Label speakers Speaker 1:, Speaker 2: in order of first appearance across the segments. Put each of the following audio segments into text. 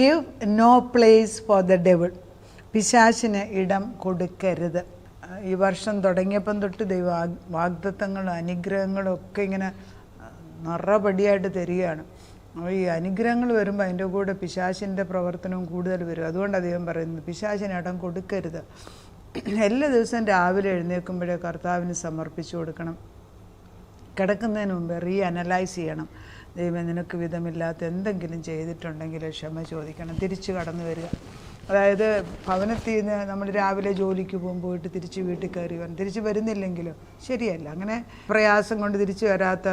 Speaker 1: Give no place for the devil. പിശാചിന് ഇടം കൊടുക്കരുത്. ഈ വർഷം തുടങ്ങിയപ്പം തൊട്ട് ദൈവ വാഗ്ദത്തങ്ങളും അനുഗ്രഹങ്ങളും ഒക്കെ ഇങ്ങനെ നിറപടിയായിട്ട് തരികയാണ്. അപ്പോൾ ഈ അനുഗ്രഹങ്ങൾ വരുമ്പോൾ അതിൻ്റെ കൂടെ പിശാചിൻ്റെ പ്രവർത്തനവും കൂടുതൽ വരും. അതുകൊണ്ട് അദ്ദേഹം പറയുന്നത് പിശാചിന് ഇടം കൊടുക്കരുത്. എല്ലാ ദിവസവും രാവിലെ എഴുന്നേൽക്കുമ്പോഴേ കർത്താവിന് സമർപ്പിച്ചു കൊടുക്കണം. കിടക്കുന്നതിന് മുമ്പ് അനലൈസ് ചെയ്യണം. ദൈവം നിനക്ക് വിധമില്ലാത്ത എന്തെങ്കിലും ചെയ്തിട്ടുണ്ടെങ്കിൽ ക്ഷമ ചോദിക്കണം. തിരിച്ചു കടന്നു വരിക. അതായത് ഭവനത്തിൽ നിന്ന് നമ്മൾ രാവിലെ ജോലിക്ക് പോയിട്ട് തിരിച്ച് വീട്ടിൽ കയറി വരണം. തിരിച്ച് വരുന്നില്ലെങ്കിലോ ശരിയല്ല. അങ്ങനെ പ്രയാസം കൊണ്ട് തിരിച്ചു വരാത്ത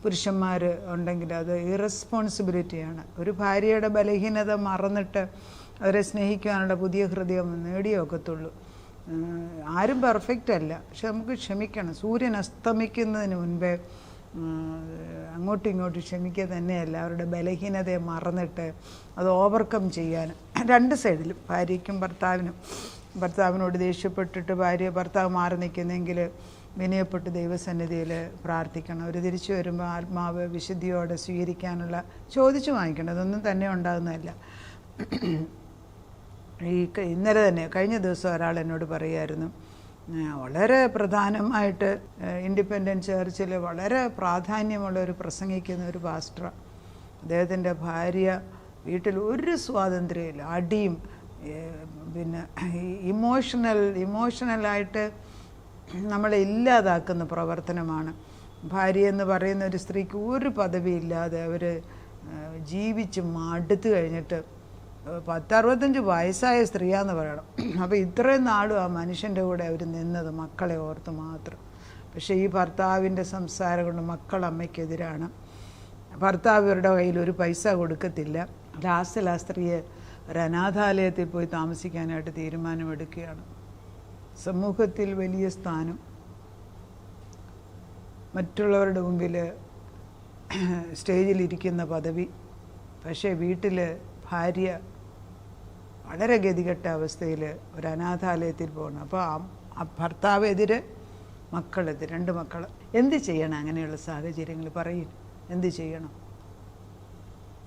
Speaker 1: പുരുഷന്മാർ ഉണ്ടെങ്കിൽ അത് ഇറസ്പോൺസിബിലിറ്റിയാണ്. ഒരു ഭാര്യയുടെ ബലഹീനത മറന്നിട്ട് അവരെ സ്നേഹിക്കാനുള്ള പുതിയ ഹൃദയം നേടിയേ ഒക്കത്തുള്ളൂ. ആരും പെർഫെക്റ്റ് അല്ല, പക്ഷെ നമുക്ക് ക്ഷമിക്കണം. സൂര്യൻ അസ്തമിക്കുന്നതിന് മുൻപേ അങ്ങോട്ടും ഇങ്ങോട്ടും ക്ഷമിക്കുക തന്നെയല്ല, അവരുടെ ബലഹീനതയെ മറന്നിട്ട് അത് ഓവർകം ചെയ്യാൻ രണ്ട് സൈഡിലും, ഭാര്യയ്ക്കും ഭർത്താവിനും. ഭർത്താവിനോട് ദേഷ്യപ്പെട്ടിട്ട് ഭർത്താവ് മാറി നിൽക്കുന്നെങ്കിൽ വിനയപ്പെട്ട് ദൈവസന്നിധിയിൽ പ്രാർത്ഥിക്കണം. അവർ തിരിച്ചു വരുമ്പോൾ ആത്മാവ് വിശുദ്ധിയോടെ സ്വീകരിക്കാനുള്ള ചോദിച്ചു വാങ്ങിക്കണം. അതൊന്നും തന്നെ ഉണ്ടാകുന്നതല്ല. ഇന്നലെ തന്നെ കഴിഞ്ഞ ദിവസം ഒരാൾ എന്നോട് പറയുമായിരുന്നു, വളരെ പ്രധാനമായിട്ട് ഇൻഡിപെൻഡൻറ്റ് ചർച്ചിൽ വളരെ പ്രാധാന്യമുള്ള ഒരു പ്രസംഗിക്കുന്ന ഒരു പാസ്റ്റർ. അദ്ദേഹത്തിൻ്റെ ഭാര്യ വീട്ടിൽ ഒരു സ്വാതന്ത്ര്യമില്ല, അടിയും പിന്നെ ഇമോഷണലായിട്ട് നമ്മളെ ഇല്ലാതാക്കുന്ന പ്രവർത്തനമാണ്. ഭാര്യ എന്ന് പറയുന്ന ഒരു സ്ത്രീക്ക് ഒരു പദവിയില്ലാതെ അവർ ജീവിച്ച് മടുത്തു കഴിഞ്ഞിട്ട് 60-65 വയസ്സായ സ്ത്രീയാന്ന് പറയണം. അപ്പോൾ ഇത്രയും നാളും ആ മനുഷ്യൻ്റെ കൂടെ അവർ നിന്നത് മക്കളെ ഓർത്ത് മാത്രം. പക്ഷേ ഈ ഭർത്താവിൻ്റെ സംസാരം കൊണ്ട് മക്കൾ അമ്മയ്ക്കെതിരാണ്. ഭർത്താവ് ഇവരുടെ കയ്യിൽ ഒരു പൈസ കൊടുക്കത്തില്ല. ലാസ്റ്റിൽ ആ സ്ത്രീയെ ഒരു അനാഥാലയത്തിൽ പോയി താമസിക്കാനായിട്ട് തീരുമാനമെടുക്കുകയാണ്. സമൂഹത്തിൽ വലിയ സ്ഥാനം, മറ്റുള്ളവരുടെ മുമ്പിൽ സ്റ്റേജിലിരിക്കുന്ന പദവി, പക്ഷേ വീട്ടിൽ ഭാര്യ വളരെ ഗതികെട്ട അവസ്ഥയിൽ ഒരു അനാഥാലയത്തിൽ പോകണം. അപ്പോൾ ആ ഭർത്താവ് എതിര്, മക്കളെതിര്, 2 മക്കൾ. എന്ത് ചെയ്യണം അങ്ങനെയുള്ള സാഹചര്യങ്ങൾ? പറയും, എന്ത് ചെയ്യണം?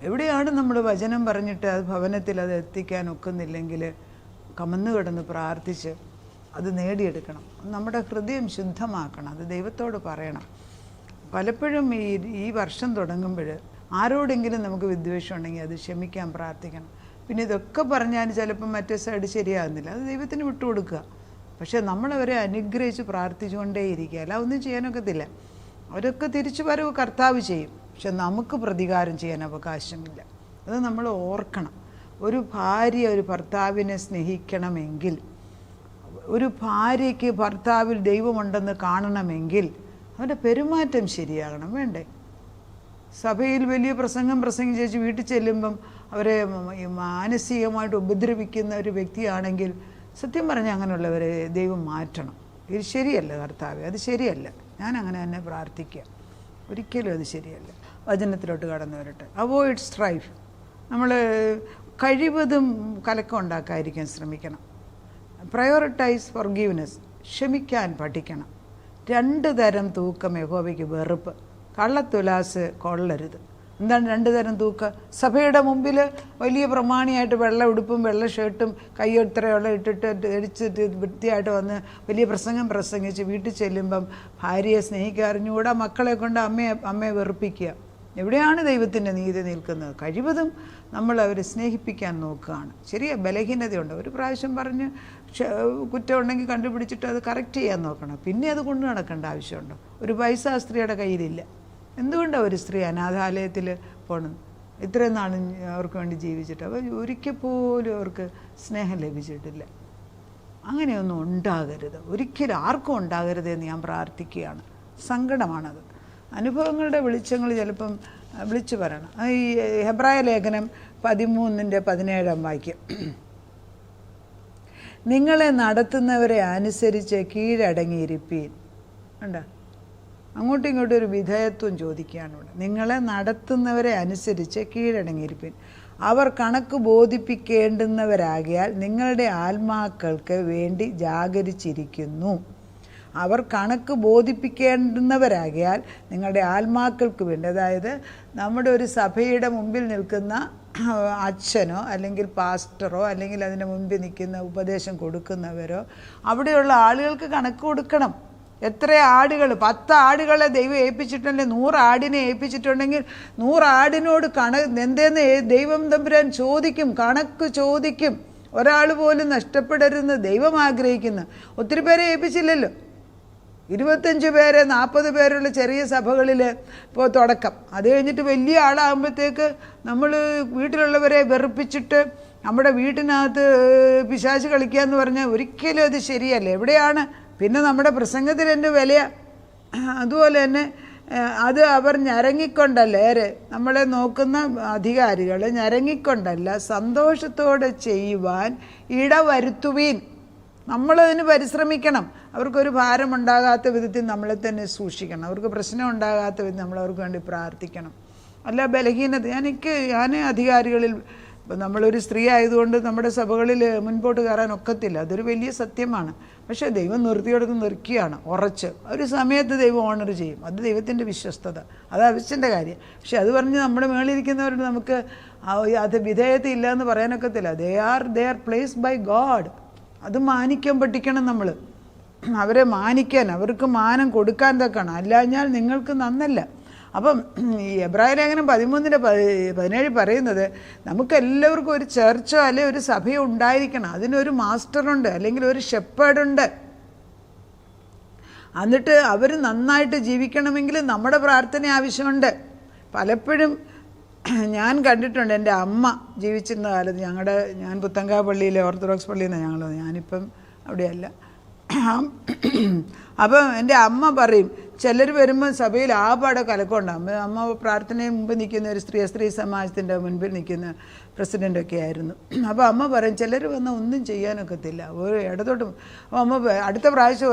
Speaker 1: എവിടെയാണ് നമ്മൾ വചനം പറഞ്ഞിട്ട് അത് ഭവനത്തിൽ അത് എത്തിക്കാൻ ഒക്കുന്നില്ലെങ്കിൽ കമന്നു കിടന്ന് പ്രാർത്ഥിച്ച് അത് നേടിയെടുക്കണം. നമ്മുടെ ഹൃദയം ശുദ്ധമാക്കണം. അത് ദൈവത്തോട് പറയണം. പലപ്പോഴും ഈ വർഷം തുടങ്ങുമ്പോൾ ആരോടെങ്കിലും നമുക്ക് വിദ്വേഷം ഉണ്ടെങ്കിൽ അത് ക്ഷമിക്കാൻ പ്രാർത്ഥിക്കണം. പിന്നെ ഇതൊക്കെ പറഞ്ഞാൽ ചിലപ്പം മറ്റേ സൈഡ് ശരിയാകുന്നില്ല, അത് ദൈവത്തിന് വിട്ടുകൊടുക്കുക. പക്ഷേ നമ്മളവരെ അനുഗ്രഹിച്ച് പ്രാർത്ഥിച്ചുകൊണ്ടേയിരിക്കുക, അല്ല ഒന്നും ചെയ്യാനൊക്കത്തില്ല. അവരൊക്കെ തിരിച്ചു വരവ് കർത്താവ് ചെയ്യും, പക്ഷെ നമുക്ക് പ്രതികാരം ചെയ്യാൻ അവകാശമില്ല. അത് നമ്മൾ ഓർക്കണം. ഒരു ഭാര്യ ഒരു ഭർത്താവിനെ സ്നേഹിക്കണമെങ്കിൽ, ഒരു ഭാര്യയ്ക്ക് ഭർത്താവിൽ ദൈവമുണ്ടെന്ന് കാണണമെങ്കിൽ അവൻ്റെ പെരുമാറ്റം ശരിയാകണം. വേണ്ടേ? സഭയിൽ വലിയ പ്രസംഗിച്ച് വീട്ടിൽ ചെല്ലുമ്പം അവരെ മാനസികമായിട്ട് ഉപദ്രവിക്കുന്ന ഒരു വ്യക്തിയാണെങ്കിൽ സത്യം പറഞ്ഞാൽ അങ്ങനെയുള്ളവരെ ദൈവം മാറ്റണം. ഇത് ശരിയല്ല കർത്താവേ, അത് ശരിയല്ല. ഞാൻ അങ്ങനെ തന്നെ പ്രാർത്ഥിക്കുക. ഒരിക്കലും അത് ശരിയല്ല. വചനത്തിലോട്ട് കടന്നു വരട്ടെ. Avoid strife. നമ്മൾ കഴിവതും കലക്കം ഉണ്ടാക്കാതിരിക്കാൻ ശ്രമിക്കണം. Prioritise forgiveness. ക്ഷമിക്കാൻ പഠിക്കണം. 2 തരം തൂക്കം യഹോവയ്ക്ക് വെറുപ്പ്. കള്ളത്തുലാസ് കൊള്ളരുത്. എന്താണ് 2 തരം തൂക്കം? സഭയുടെ മുമ്പിൽ വലിയ പ്രമാണിയായിട്ട് വെള്ള ഉടുപ്പും വെള്ള ഷർട്ടും കയ്യൊത്രയുള്ള ഇട്ടിട്ട് ധരിച്ചിട്ട് വൃത്തിയായിട്ട് വന്ന് വലിയ പ്രസംഗിച്ച് വീട്ടിൽ ചെല്ലുമ്പം ഭാര്യയെ സ്നേഹിക്കാറിഞ്ഞുകൂടാ, മക്കളെ കൊണ്ട് അമ്മയെ വെറുപ്പിക്കുക. എവിടെയാണ് ദൈവത്തിൻ്റെ നീതി നിൽക്കുന്നത്? കഴിവതും നമ്മൾ അവരെ സ്നേഹിപ്പിക്കാൻ നോക്കുകയാണ്. ശരിയാ, ബലഹീനതയുണ്ട്. ഒരു പ്രാവശ്യം പറഞ്ഞ് കുറ്റമുണ്ടെങ്കിൽ കണ്ടുപിടിച്ചിട്ട് അത് കറക്റ്റ് ചെയ്യാൻ നോക്കണം. പിന്നെ അത് കൊണ്ടു നടക്കേണ്ട ആവശ്യമുണ്ടോ? ഒരു പൈസ ആ സ്ത്രീയുടെ കയ്യിലില്ല. എന്തുകൊണ്ടാണ് ഒരു സ്ത്രീ അനാഥാലയത്തിൽ പോകണം? ഇത്രയും നാളും അവർക്ക് വേണ്ടി ജീവിച്ചിട്ട് അവർ ഒരിക്കൽ പോലും അവർക്ക് സ്നേഹം ലഭിച്ചിട്ടില്ല. അങ്ങനെയൊന്നും ഉണ്ടാകരുത്, ഒരിക്കലും ആർക്കും ഉണ്ടാകരുത് എന്ന് ഞാൻ പ്രാർത്ഥിക്കുകയാണ്. സങ്കടമാണത്. അനുഭവങ്ങളുടെ വെളിച്ചങ്ങൾ ചിലപ്പം വിളിച്ചു പറയണം. ഈ ഹെബ്രായ ലേഖനം 13:17 വാക്യം, നിങ്ങളെ നടത്തുന്നവരെ അനുസരിച്ച് കീഴടങ്ങിയിരിപ്പീൻ. ഉണ്ടോ? അങ്ങോട്ടും ഇങ്ങോട്ടും ഒരു വിധേയത്വം ചോദിക്കുകയാണ് ഇവിടെ. നിങ്ങളെ നടത്തുന്നവരെ അനുസരിച്ച് കീഴടങ്ങിയിരിപ്പീൻ. അവർ കണക്ക് ബോധിപ്പിക്കേണ്ടുന്നവരാകിയാൽ നിങ്ങളുടെ ആത്മാക്കൾക്ക് വേണ്ടി ജാഗരിച്ചിരിക്കുന്നു. അവർ കണക്ക് ബോധിപ്പിക്കേണ്ടുന്നവരാകിയാൽ നിങ്ങളുടെ ആത്മാക്കൾക്ക് വേണ്ടി. അതായത് നമ്മുടെ ഒരു സഭയുടെ മുമ്പിൽ നിൽക്കുന്ന അച്ഛനോ അല്ലെങ്കിൽ പാസ്റ്ററോ അല്ലെങ്കിൽ അതിന് മുൻപിൽ നിൽക്കുന്ന ഉപദേശം കൊടുക്കുന്നവരോ അവിടെയുള്ള ആളുകൾക്ക് കണക്ക് കൊടുക്കണം. എത്ര ആടുകൾ, 10 ആടുകളെ ദൈവം ഏൽപ്പിച്ചിട്ടുണ്ടെങ്കിൽ 100 ആടിനെ ഏൽപ്പിച്ചിട്ടുണ്ടെങ്കിൽ 100 ആടിനോട് എന്തേന്ന് ദൈവം തമ്പുരാൻ ചോദിക്കും, കണക്ക് ചോദിക്കും. ഒരാൾ പോലും നഷ്ടപ്പെടരുതെന്ന് ദൈവം ആഗ്രഹിക്കുന്നു. ഒത്തിരി പേരെ ഏൽപ്പിച്ചില്ലല്ലോ. 25 പേര് 40 പേരുള്ള ചെറിയ സഭകളിൽ ഇപ്പോൾ തുടക്കം. അത് കഴിഞ്ഞിട്ട് വലിയ ആളാകുമ്പോഴത്തേക്ക് നമ്മൾ വീട്ടിലുള്ളവരെ വെറുപ്പിച്ചിട്ട് നമ്മുടെ വീട്ടിനകത്ത് പിശാച് കളിക്കുക എന്ന് പറഞ്ഞാൽ ഒരിക്കലും അത് ശരിയല്ല. എവിടെയാണ് പിന്നെ നമ്മുടെ പ്രസംഗത്തിൻ്റെ വില? അതുപോലെ തന്നെ അത് അവർ ഞരങ്ങിക്കൊണ്ടല്ല, നമ്മളെ നോക്കുന്ന അധികാരികൾ ഞരങ്ങിക്കൊണ്ടല്ല, സന്തോഷത്തോടെ ചെയ്യുവാൻ ഇടവരുത്തുവീൻ. നമ്മളതിന് പരിശ്രമിക്കണം. അവർക്കൊരു ഭാരമുണ്ടാകാത്ത വിധത്തിൽ നമ്മളെ തന്നെ സൂക്ഷിക്കണം. അവർക്ക് പ്രശ്നം ഉണ്ടാകാത്ത വിധത്തിൽ നമ്മൾ അവർക്ക് വേണ്ടി പ്രാർത്ഥിക്കണം. അല്ല ബലഹീനത, ഞാൻ അധികാരികളിൽ, നമ്മളൊരു സ്ത്രീ ആയതുകൊണ്ട് നമ്മുടെ സഭകളിൽ മുൻപോട്ട് കയറാൻ ഒക്കത്തില്ല, അതൊരു വലിയ സത്യമാണ്. പക്ഷേ ദൈവം നിർത്തിയെടുത്ത് നിർക്കുകയാണ് ഉറച്ച്. ഒരു സമയത്ത് ദൈവം ഓണർ ചെയ്യും. അത് ദൈവത്തിൻ്റെ വിശ്വസ്തത, അത് ആവശ്യത്തിൻ്റെ കാര്യം. പക്ഷെ അത് പറഞ്ഞ് നമ്മുടെ മേളിലിരിക്കുന്നവരോട് നമുക്ക് അത് വിധേയത ഇല്ല എന്ന് പറയാനൊക്കത്തില്ല. They are placed by God. അത് മാനിക്കാൻ പഠിക്കണം നമ്മൾ. അവരെ മാനിക്കാൻ, അവർക്ക് മാനം കൊടുക്കാൻ തക്കണം. അല്ലാഞ്ഞാൽ നിങ്ങൾക്ക് നന്നല്ല. അപ്പം ഈ എബ്രായ ലേഖനം 13:17 പറയുന്നത് നമുക്കെല്ലാവർക്കും ഒരു ചർച്ചോ അല്ലെങ്കിൽ ഒരു സഭയോ ഉണ്ടായിരിക്കണം. അതിനൊരു മാസ്റ്ററുണ്ട് അല്ലെങ്കിൽ ഒരു ഷെപ്പേർഡുണ്ട്. എന്നിട്ട് അവർ നന്നായിട്ട് ജീവിക്കണമെങ്കിൽ നമ്മുടെ പ്രാർത്ഥന ആവശ്യമുണ്ട്. പലപ്പോഴും ഞാൻ കണ്ടിട്ടുണ്ട്. എൻ്റെ അമ്മ ജീവിച്ചിരുന്ന കാലത്ത് ഞാൻ പുത്തങ്കാവ് പള്ളിയിലെ ഓർത്തഡോക്സ് പള്ളിയിൽ നിന്നാണ് ഞാനിപ്പം അവിടെയല്ല. അപ്പം എൻ്റെ അമ്മ പറയും, ചിലർ വരുമ്പോൾ സഭയിൽ ആപാടെ കലക്കമുണ്ടാകും. അമ്മ പ്രാർത്ഥനയും മുമ്പ് നിൽക്കുന്ന ഒരു സ്ത്രീ സമാജത്തിൻ്റെ മുൻപിൽ നിൽക്കുന്ന പ്രസിഡൻ്റൊക്കെ ആയിരുന്നു. അപ്പോൾ അമ്മ പറയും, ചിലർ വന്നാൽ ഒന്നും ചെയ്യാനൊക്കത്തില്ല, ഒരു ഇടത്തോട്ടും. അപ്പോൾ അമ്മ അടുത്ത പ്രാവശ്യം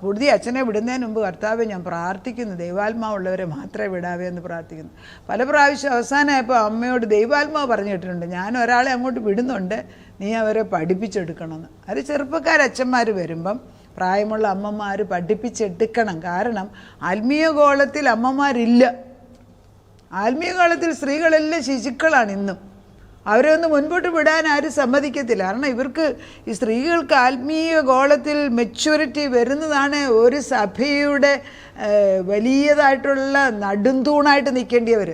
Speaker 1: പുതിയ അച്ഛനെ വിടുന്നതിന് മുമ്പ് കർത്താവെ ഞാൻ പ്രാർത്ഥിക്കുന്നു, ദൈവാത്മാവുള്ളവരെ മാത്രമേ വിടാവേ എന്ന് പ്രാർത്ഥിക്കുന്നു. പല പ്രാവശ്യം അവസാനമായപ്പോൾ അമ്മയോട് ദൈവാത്മാവ് പറഞ്ഞു കേട്ടിട്ടുണ്ട്, ഞാൻ ഒരാളെ അങ്ങോട്ട് വിടുന്നുണ്ട്, നീ അവരെ പഠിപ്പിച്ചെടുക്കണമെന്ന്. അത് ചെറുപ്പക്കാരച്ഛന്മാർ വരുമ്പം പ്രായമുള്ള അമ്മമാർ പഠിപ്പിച്ചെടുക്കണം. കാരണം ആത്മീയ ഗോളത്തിൽ അമ്മമാരില്ല. ആത്മീയ ഗോളത്തിൽ സ്ത്രീകളെല്ലാം ശിശുക്കളാണ് ഇന്നും. അവരെ ഒന്ന് മുൻപോട്ട് വിടാൻ ആരും സമ്മതിക്കത്തില്ല. കാരണം ഇവർക്ക് ഈ സ്ത്രീകൾക്ക് ആത്മീയ ഗോളത്തിൽ മെച്യൂരിറ്റി വരുന്നതാണ് ഒരു സഭയുടെ വലിയതായിട്ടുള്ള നടുന്തൂണായിട്ട് നിൽക്കേണ്ടിയവർ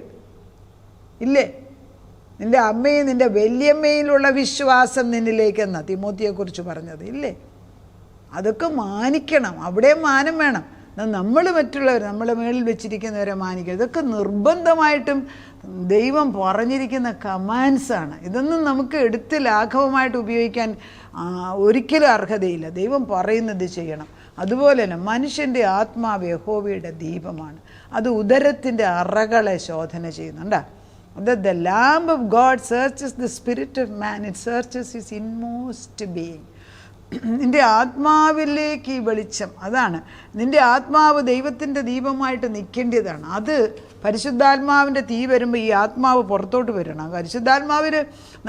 Speaker 1: ഇല്ലേ. നിൻ്റെ അമ്മയും നിൻ്റെ വല്യമ്മയിലുള്ള വിശ്വാസം നിന്നിലേക്കെന്നാ തിമോത്തിയെക്കുറിച്ച് പറഞ്ഞത് ഇല്ലേ. അതൊക്കെ മാനിക്കണം. അവിടെ മാനം വേണം. നമ്മൾ മറ്റുള്ളവർ നമ്മളെ മേളിൽ വെച്ചിരിക്കുന്നവരെ മാനിക്കുക. ഇതൊക്കെ നിർബന്ധമായിട്ടും ദൈവം പറഞ്ഞിരിക്കുന്ന കമാൻഡ്സാണ്. ഇതൊന്നും നമുക്ക് എടുത്ത് ലാഘവമായിട്ട് ഉപയോഗിക്കാൻ ഒരിക്കലും അർഹതയില്ല. ദൈവം പറയുന്നത് ചെയ്യണം. അതുപോലെ തന്നെ മനുഷ്യൻ്റെ ആത്മാവ് യഹോവയുടെ ദീപമാണ്. അത് ഉദരത്തിൻ്റെ അറകളെ ശോധന ചെയ്യുന്നുണ്ടാ. That the lamp of God searches the spirit of man, it searches his inmost being. നിൻ്റെ ആത്മാവിലേക്ക് ഈ വെളിച്ചം, അതാണ് നിൻ്റെ ആത്മാവ് ദൈവത്തിൻ്റെ ദീപമായിട്ട് നിൽക്കേണ്ടതാണ്. അത് പരിശുദ്ധാത്മാവിൻ്റെ തീ വരുമ്പോൾ ഈ ആത്മാവ് പുറത്തോട്ട് വരണം. പരിശുദ്ധാത്മാവിൽ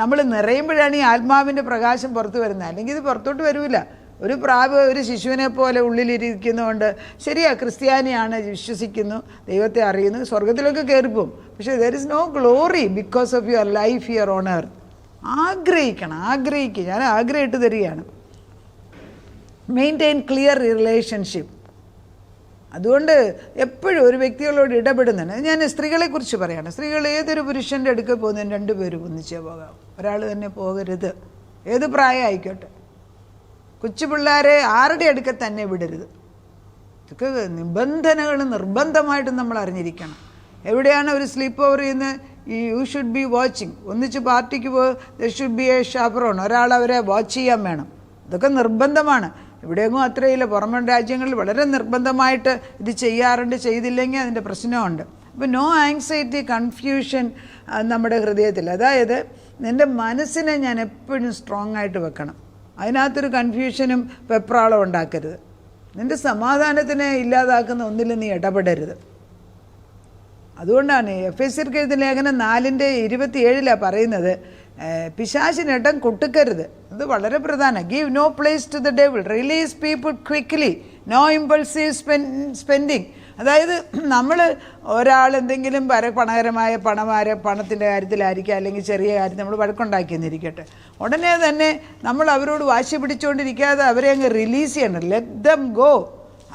Speaker 1: നമ്മൾ നിറയുമ്പോഴാണ് ഈ ആത്മാവിൻ്റെ പ്രകാശം പുറത്ത് വരുന്നത്. അല്ലെങ്കിൽ ഇത് പുറത്തോട്ട് വരില്ല. ഒരു പ്രാവ് ഒരു ശിശുവിനെ പോലെ ഉള്ളിലിരിക്കുന്നതുകൊണ്ട് ശരിയാ, ക്രിസ്ത്യാനിയാണ്, വിശ്വസിക്കുന്നു, ദൈവത്തെ അറിയുന്നു, സ്വർഗത്തിലൊക്കെ കയറിപ്പോവും. പക്ഷേ there is no glory because of your life here on earth. ആഗ്രഹിക്കുക. ഞാൻ ആഗ്രഹിട്ട് തരികയാണ്. Maintain clear relationship. അതുകൊണ്ട് എപ്പോഴും ഒരു വ്യക്തികളോട് ഇടപെടുന്നുണ്ട്. ഞാൻ സ്ത്രീകളെക്കുറിച്ച് പറയുകയാണ്. സ്ത്രീകൾ ഏതൊരു പുരുഷൻ്റെ അടുക്കൽ പോകുന്നതിന് 2 പേരും ഒന്നിച്ചേ പോകാം. ഒരാൾ തന്നെ പോകരുത്. ഏത് പ്രായം ആയിക്കോട്ടെ. കൊച്ചു പിള്ളേരെ ആരുടെ അടുക്കൽ തന്നെ വിടരുത്. ഇതൊക്കെ നിബന്ധനകൾ നിർബന്ധമായിട്ടും നമ്മൾ അറിഞ്ഞിരിക്കണം. എവിടെയാണ് ഒരു സ്ലീപ്പ് ഓവർ ചെയ്യുന്നത്, യു ഷുഡ് ബി വാച്ചിങ്. ഒന്നിച്ച് പാർട്ടിക്ക് ദർ ഷുഡ് ബി എ ഷാപ്പറോൺ. ഒരാൾ അവരെ വാച്ച് ചെയ്യാൻ വേണം. ഇതൊക്കെ നിർബന്ധമാണ്. ഇവിടെയെങ്ങും അത്രയില്ല. പുറമെ രാജ്യങ്ങളിൽ വളരെ നിർബന്ധമായിട്ട് ഇത് ചെയ്യാറുണ്ട്. ചെയ്തില്ലെങ്കിൽ അതിൻ്റെ പ്രശ്നമുണ്ട്. അപ്പോൾ നോ ആങ്സൈറ്റി, കൺഫ്യൂഷൻ നമ്മുടെ ഹൃദയത്തിൽ. അതായത് നിൻ്റെ മനസ്സിനെ ഞാൻ എപ്പോഴും സ്ട്രോങ് ആയിട്ട് വെക്കണം. അതിനകത്തൊരു കൺഫ്യൂഷനും വെപ്രാളം ഉണ്ടാക്കരുത്. നിൻ്റെ സമാധാനത്തിനെ ഇല്ലാതാക്കുന്ന ഒന്നിലും നീ ഇടപെടരുത്. അതുകൊണ്ടാണ് എഫെസ്യർക്ക് എഴുതിയ ലേഖനം 4:27 പറയുന്നത്, പിശാചിനിടം കൊട്ടുക്കരുത്. അത് വളരെ പ്രധാനം. Give no place to the devil, release people quickly, no impulsive spending. അതായത് നമ്മൾ ഒരാൾ എന്തെങ്കിലും പണകരമായ പണത്തിൻ്റെ കാര്യത്തിലായിരിക്കുക, അല്ലെങ്കിൽ ചെറിയ കാര്യത്തിൽ നമ്മൾ വഴക്കുണ്ടാക്കിയെന്നിരിക്കട്ടെ, ഉടനെ തന്നെ നമ്മൾ അവരോട് വാശി പിടിച്ചുകൊണ്ടിരിക്കാതെ അവരെ അങ്ങ് റിലീസ് ചെയ്യണം. Let them go.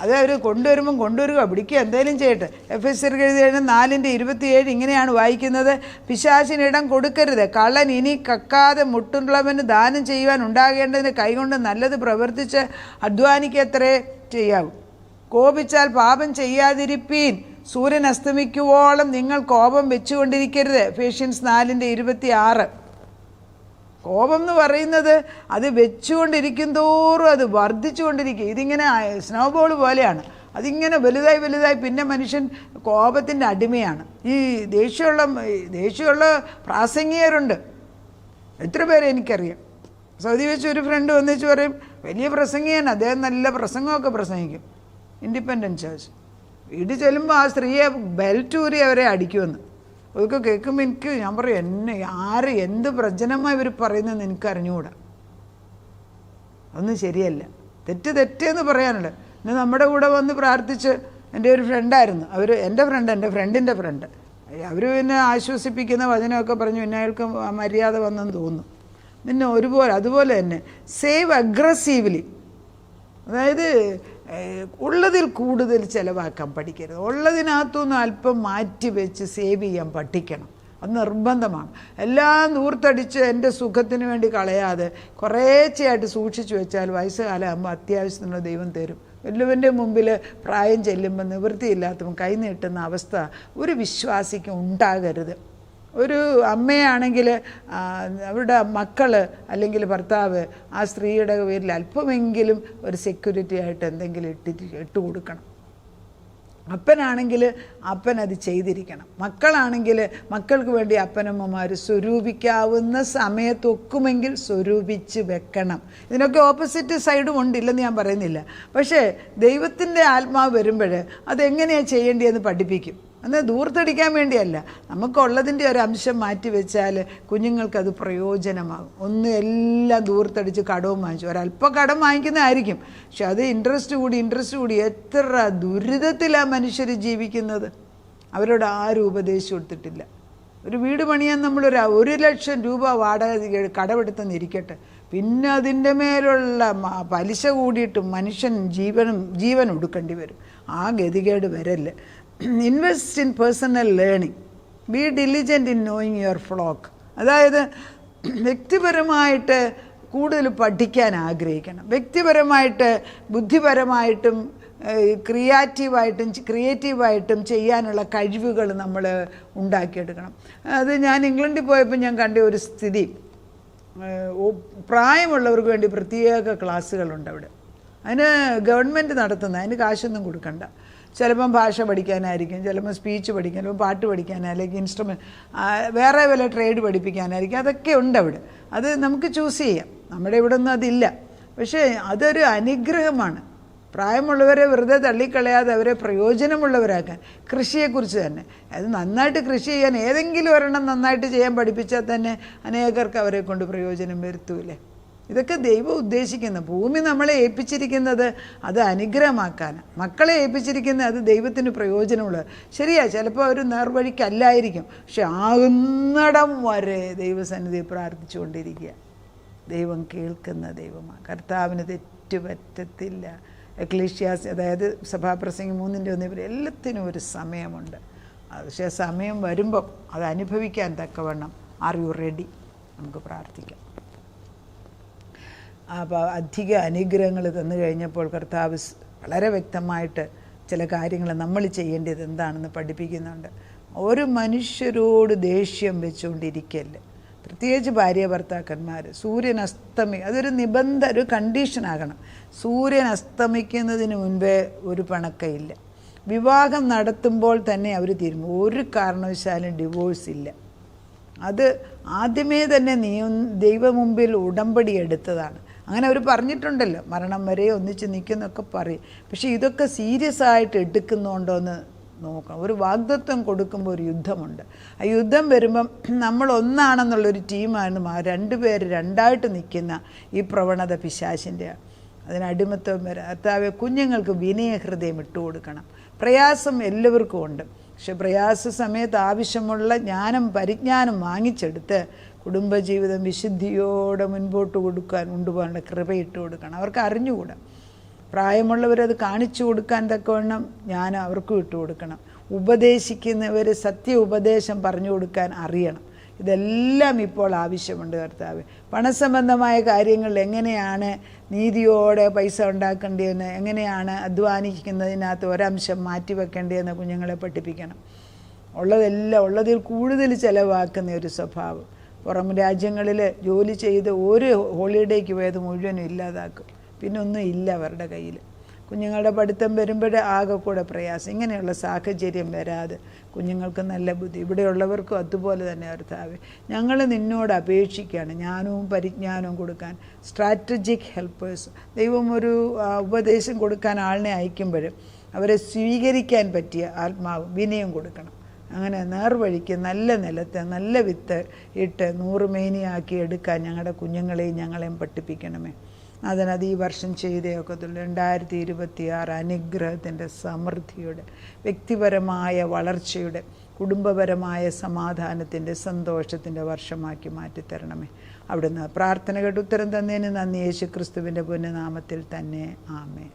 Speaker 1: അത് അവർ കൊണ്ടുവരിക പിടിക്കുക, എന്തെങ്കിലും ചെയ്യട്ടെ. എഫെസ്യർ എഴുതിയ 4:27 ഇങ്ങനെയാണ് വായിക്കുന്നത്: പിശാചിനിടം കൊടുക്കരുത്, കള്ളൻ ഇനി കക്കാതെ മുട്ടുള്ളവന് ദാനം ചെയ്യുവാൻ ഉണ്ടാകേണ്ടതിന് കൈകൊണ്ട് നല്ലത് പ്രവർത്തിച്ച് അധ്വാനിക്കത്രേ ചെയ്യാവൂ. കോപിച്ചാൽ പാപം ചെയ്യാതിരിപ്പീൻ, സൂര്യൻ അസ്തമിക്കുവോളം നിങ്ങൾ കോപം വെച്ചുകൊണ്ടിരിക്കരുത്. എഫേഷ്യൻസ് 4:26. കോപം എന്ന് പറയുന്നത് അത് വെച്ചുകൊണ്ടിരിക്കും തോറും അത് വർദ്ധിച്ചുകൊണ്ടിരിക്കും. ഇതിങ്ങനെ സ്നോബോൾ പോലെയാണ്, അതിങ്ങനെ വലുതായി പിന്നെ മനുഷ്യൻ കോപത്തിൻ്റെ അടിമയാണ്. ഈ ദേഷ്യമുള്ള പ്രാസംഗികരുണ്ട്, എത്ര പേരെ എനിക്കറിയാം. സൗദി വെച്ച് ഒരു ഫ്രണ്ട് വന്നിച്ച് പറയും, വലിയ പ്രസംഗിയാണ് അദ്ദേഹം, നല്ല പ്രസംഗമൊക്കെ പ്രസംഗിക്കും, ഇൻഡിപെൻഡൻറ്റ് ചർച്ച്. വീട്ടിൽ ചെല്ലുമ്പോൾ ആ സ്ത്രീയെ ബെൽറ്റൂരി അവരെ അടിക്കുമെന്ന്. അതൊക്കെ കേൾക്കുമ്പോൾ ഞാൻ പറയും, എന്ത് പ്രജനമായി ഇവർ പറയുന്നതെന്ന് എനിക്ക് അറിഞ്ഞുകൂടാ. അതൊന്നും ശരിയല്ല, തെറ്റെന്ന് പറയാനുണ്ട്. ഇന്ന് നമ്മുടെ കൂടെ വന്ന് പ്രാർത്ഥിച്ച് എൻ്റെ ഒരു ഫ്രണ്ടായിരുന്നു, എൻ്റെ ഫ്രണ്ടിൻ്റെ ഫ്രണ്ട്. അവർ പിന്നെ ആശ്വസിപ്പിക്കുന്ന വചനമൊക്കെ പറഞ്ഞു, പിന്നെ അയാൾക്ക് മര്യാദ വന്നെന്ന് തോന്നുന്നു. പിന്നെ അതുപോലെ തന്നെ സേവ് അഗ്രസീവ്ലി, അതായത് ഉള്ളതിൽ കൂടുതൽ ചിലവാക്കാൻ പഠിക്കരുത്. ഉള്ളതിനകത്തുനിന്ന് അല്പം മാറ്റി വെച്ച് സേവ് ചെയ്യാൻ പഠിക്കണം. അത് നിർബന്ധമാണ്. എല്ലാം നൂർത്തടിച്ച് എൻ്റെ സുഖത്തിന് വേണ്ടി കളയാതെ കുറേശ്ശെയായിട്ട് സൂക്ഷിച്ചു വെച്ചാൽ വയസ്സുകാലമാകുമ്പോൾ അത്യാവശ്യത്തിനുള്ള ദൈവം തരും. വല്ലവൻ്റെ മുമ്പിൽ പ്രായം ചെല്ലുമ്പോൾ നിവൃത്തിയില്ലാത്തവൻ കൈ നീട്ടുന്ന അവസ്ഥ ഒരു വിശ്വാസിക്ക് ഉണ്ടാകരുത്. ഒരു അമ്മയാണെങ്കിൽ അവരുടെ മക്കൾ അല്ലെങ്കിൽ ഭർത്താവ് ആ സ്ത്രീയുടെ പേരിൽ അല്പമെങ്കിലും ഒരു സെക്യൂരിറ്റി ആയിട്ട് എന്തെങ്കിലും ഇട്ട് കൊടുക്കണം. അപ്പനാണെങ്കിൽ അപ്പൻ അത് ചെയ്തിരിക്കണം. മക്കളാണെങ്കിൽ മക്കൾക്ക് വേണ്ടി അപ്പനമ്മമാർ സ്വരൂപിക്കാവുന്ന സമയത്തൊക്കുമെങ്കിൽ സ്വരൂപിച്ച് വെക്കണം. ഇതിനൊക്കെ ഓപ്പോസിറ്റ് സൈഡും ഉണ്ട്, ഇല്ലെന്ന് ഞാൻ പറയുന്നില്ല. പക്ഷേ ദൈവത്തിൻ്റെ ആത്മാവ് വരുമ്പോൾ അതെങ്ങനെയാണ് ചെയ്യേണ്ടതെന്ന് പഠിപ്പിക്കും. എന്നാൽ ദൂർത്തടിക്കാൻ വേണ്ടിയല്ല, നമുക്കുള്ളതിൻ്റെ ഒരു അംശം മാറ്റി വെച്ചാൽ കുഞ്ഞുങ്ങൾക്കത് പ്രയോജനമാകും. എല്ലാം ദൂർത്തടിച്ച് കടവും വാങ്ങിച്ചു, ഒരല്പം കടം വാങ്ങിക്കുന്നതായിരിക്കും, പക്ഷെ അത് ഇൻട്രസ്റ്റ് കൂടി എത്ര ദുരിതത്തിലാണ് മനുഷ്യർ ജീവിക്കുന്നത്. അവരോട് ആരും ഉപദേശിച്ചു കൊടുത്തിട്ടില്ല. ഒരു വീട് പണിയാൻ നമ്മൾ 1 ലക്ഷം രൂപ വാടക കടമെടുത്തെന്നിരിക്കട്ടെ, പിന്നെ അതിൻ്റെ മേലുള്ള പലിശ കൂടിയിട്ട് മനുഷ്യൻ ജീവൻ ഒടുക്കേണ്ടി വരും. ആ ഗതികേട് വരല്ലേ. Invest in personal learning, be diligent in knowing your flock. അതായത് വ്യക്തിപരമായിട്ട് കൂടുതൽ പഠിക്കാൻ ആഗ്രഹിക്കണം. വ്യക്തിപരമായിട്ട് ബുദ്ധിപരമായിട്ടും ക്രിയേറ്റീവായിട്ടും ചെയ്യാനുള്ള കഴിവുകൾ നമ്മൾ ഉണ്ടാക്കിയെടുക്കണം. അത് ഞാൻ ഇംഗ്ലണ്ടിൽ പോയപ്പോൾ ഞാൻ കണ്ട ഒരു സ്ഥിതി, പ്രായമുള്ളവർക്ക് വേണ്ടി പ്രത്യേക ക്ലാസ്സുകളുണ്ട് അവിടെ. അതിന് ഗവൺമെൻറ് നടത്തുന്നത്, അതിന് കാശൊന്നും കൊടുക്കണ്ട. ചിലപ്പം ഭാഷ പഠിക്കാനായിരിക്കും, ചിലപ്പോൾ സ്പീച്ച് പഠിക്കാൻ, ചിലപ്പോൾ പാട്ട് പഠിക്കാനായിരിക്കും, ഇൻസ്ട്രുമെൻറ്റ് വേറെ വല്ല ട്രേഡ് പഠിപ്പിക്കാനായിരിക്കും. അതൊക്കെ ഉണ്ട് അവിടെ. അത് നമുക്ക് ചൂസ് ചെയ്യാം. നമ്മുടെ ഇവിടെ ഒന്നും അതില്ല. പക്ഷേ അതൊരു അനുഗ്രഹമാണ്. പ്രായമുള്ളവരെ വെറുതെ തള്ളിക്കളയാതെ അവരെ പ്രയോജനമുള്ളവരാക്കാൻ. കൃഷിയെക്കുറിച്ച് തന്നെ, അത് നന്നായിട്ട് കൃഷി ചെയ്യാൻ ഏതെങ്കിലും ഒരെണ്ണം നന്നായിട്ട് ചെയ്യാൻ പഠിപ്പിച്ചാൽ തന്നെ അനേകർക്ക് അവരെ കൊണ്ട് പ്രയോജനം വരുത്തൂലേ. ഇതൊക്കെ ദൈവം ഉദ്ദേശിക്കുന്ന, ഭൂമി നമ്മളെ ഏൽപ്പിച്ചിരിക്കുന്നത് അത് അനുഗ്രഹമാക്കാനാണ്. മക്കളെ ഏൽപ്പിച്ചിരിക്കുന്നത് അത് ദൈവത്തിന് പ്രയോജനമുള്ളത്. ശരിയാ, ചിലപ്പോൾ ഒരു നേർവഴിക്കല്ലായിരിക്കും, പക്ഷെ ആകുന്നിടം വരെ ദൈവസന്നിധി പ്രാർത്ഥിച്ചുകൊണ്ടിരിക്കുക. ദൈവം കേൾക്കുന്ന ദൈവമാണ്. കർത്താവിന് തെറ്റുപറ്റത്തില്ല. എക്ലീഷ്യാസ്, അതായത് സഭാപ്രസംഗം 3:1 എല്ലാത്തിനും ഒരു സമയമുണ്ട്. പക്ഷേ സമയം വരുമ്പം അത് അനുഭവിക്കാൻ തക്കവണ്ണം ആർ യു റെഡി? നമുക്ക് പ്രാർത്ഥിക്കാം. അപ്പോൾ അധിക അനുഗ്രഹങ്ങൾ തന്നു കഴിഞ്ഞപ്പോൾ കർത്താവ് വളരെ വ്യക്തമായിട്ട് ചില കാര്യങ്ങൾ നമ്മൾ ചെയ്യേണ്ടത് എന്താണെന്ന് പഠിപ്പിക്കുന്നുണ്ട്. ഒരു മനുഷ്യരോട് ദേഷ്യം വെച്ചുകൊണ്ടിരിക്കല്ലേ, പ്രത്യേകിച്ച് ഭാര്യ ഭർത്താക്കന്മാർ. സൂര്യൻ അതൊരു ഒരു കണ്ടീഷനാകണം. സൂര്യൻ അസ്തമിക്കുന്നതിന് മുൻപേ ഒരു പിണക്കമില്ല. വിവാഹം നടത്തുമ്പോൾ തന്നെ അവർ തീരുമാനം, ഒരു കാരണവശാലും ഡിവോഴ്സ് ഇല്ല. അത് ആദ്യമേ തന്നെ ദൈവമുമ്പിൽ ഉടമ്പടി എടുത്തതാണ്. അങ്ങനെ അവർ പറഞ്ഞിട്ടുണ്ടല്ലോ, മരണം വരെ ഒന്നിച്ച് നിൽക്കുന്നൊക്കെ പറയും. പക്ഷേ ഇതൊക്കെ സീരിയസ് ആയിട്ട് എടുക്കുന്നുണ്ടോ എന്ന് നോക്കണം. ഒരു വാഗ്ദത്വം കൊടുക്കുമ്പോൾ ഒരു യുദ്ധമുണ്ട്. ആ യുദ്ധം വരുമ്പം നമ്മൾ ഒന്നാണെന്നുള്ളൊരു ടീമാണ്, 2 പേര് 2ആയിട്ട് നിൽക്കുന്ന ഈ പ്രവണത പിശാചിൻ്റെയാണ്. അതിനടിമത്വം വരാം. കർത്താവെ, കുഞ്ഞുങ്ങൾക്ക് വിനയഹൃദയം ഇട്ടുകൊടുക്കണം. പ്രയാസം എല്ലാവർക്കും ഉണ്ട്, പക്ഷെ പ്രയാസ സമയത്ത് ആവശ്യമുള്ള ജ്ഞാനം പരിജ്ഞാനം വാങ്ങിച്ചെടുത്ത് കുടുംബജീവിതം വിശുദ്ധിയോടെ മുൻപോട്ട് കൊണ്ടുപോകാനുള്ള കൃപയിട്ട് കൊടുക്കണം. അവർക്ക് അറിഞ്ഞുകൂടാ. പ്രായമുള്ളവരത് കാണിച്ചു കൊടുക്കാൻ തക്കവണ്ണം ജ്ഞാനം അവർക്കും ഇട്ട് കൊടുക്കണം. ഉപദേശിക്കുന്നവർ സത്യ ഉപദേശം പറഞ്ഞു കൊടുക്കാൻ അറിയണം. ഇതെല്ലാം ഇപ്പോൾ ആവശ്യമുണ്ട് കർത്താവ്. പണസംബന്ധമായ കാര്യങ്ങളിൽ എങ്ങനെയാണ് നീതിയോടെ പൈസ ഉണ്ടാക്കേണ്ടതെന്ന്, എങ്ങനെയാണ് അധ്വാനിക്കുന്നതിനകത്ത് ഒരംശം മാറ്റിവെക്കേണ്ടതെന്ന് കുഞ്ഞുങ്ങളെ പഠിപ്പിക്കണം. ഉള്ളതിൽ കൂടുതൽ ചിലവാക്കുന്ന ഒരു സ്വഭാവം. പുറം രാജ്യങ്ങളിൽ ജോലി ചെയ്ത് ഒരു ഹോളിഡേക്ക് പോയത് മുഴുവനും ഇല്ലാതാക്കും. പിന്നെ ഒന്നും ഇല്ല അവരുടെ കയ്യിൽ. കുഞ്ഞുങ്ങളുടെ പഠിത്തം വരുമ്പോൾ ആകെ കൂടെ പ്രയാസം. ഇങ്ങനെയുള്ള സാഹചര്യം വരാതെ കുഞ്ഞുങ്ങൾക്ക് നല്ല ബുദ്ധി, ഇവിടെയുള്ളവർക്കും അതുപോലെ തന്നെ കർത്താവേ, ഞങ്ങൾ നിന്നോട് അപേക്ഷിക്കുകയാണ് ജ്ഞാനവും പരിജ്ഞാനവും കൊടുക്കാൻ. Strategic helpers. ദൈവം ഒരു ഉപദേശം കൊടുക്കാൻ ആളിനെ അയക്കുമ്പോൾ അവരെ സ്വീകരിക്കാൻ പറ്റിയ ആത്മാവും വിനയം കൊടുക്കണം. അങ്ങനെ നേർവഴിക്ക് നല്ല നിലത്ത് നല്ല വിത്ത് ഇട്ട് 100 മേനിയാക്കി എടുക്കാൻ ഞങ്ങളുടെ കുഞ്ഞുങ്ങളെയും ഞങ്ങളെയും പഠിപ്പിക്കണമേ. അതിനത് ഈ വർഷം ചെയ്തേ ഒക്കത്തുള്ളൂ. 2026 അനുഗ്രഹത്തിൻ്റെ, സമൃദ്ധിയുടെ, വ്യക്തിപരമായ വളർച്ചയുടെ, കുടുംബപരമായ സമാധാനത്തിൻ്റെ, സന്തോഷത്തിൻ്റെ വർഷമാക്കി മാറ്റിത്തരണമേ. അവിടുന്ന് പ്രാർത്ഥന കേട്ട് ഉത്തരം തന്നതിന് നന്ദി. യേശു ക്രിസ്തുവിൻ്റെ പുണ്യനാമത്തിൽ തന്നെ. ആമേൻ.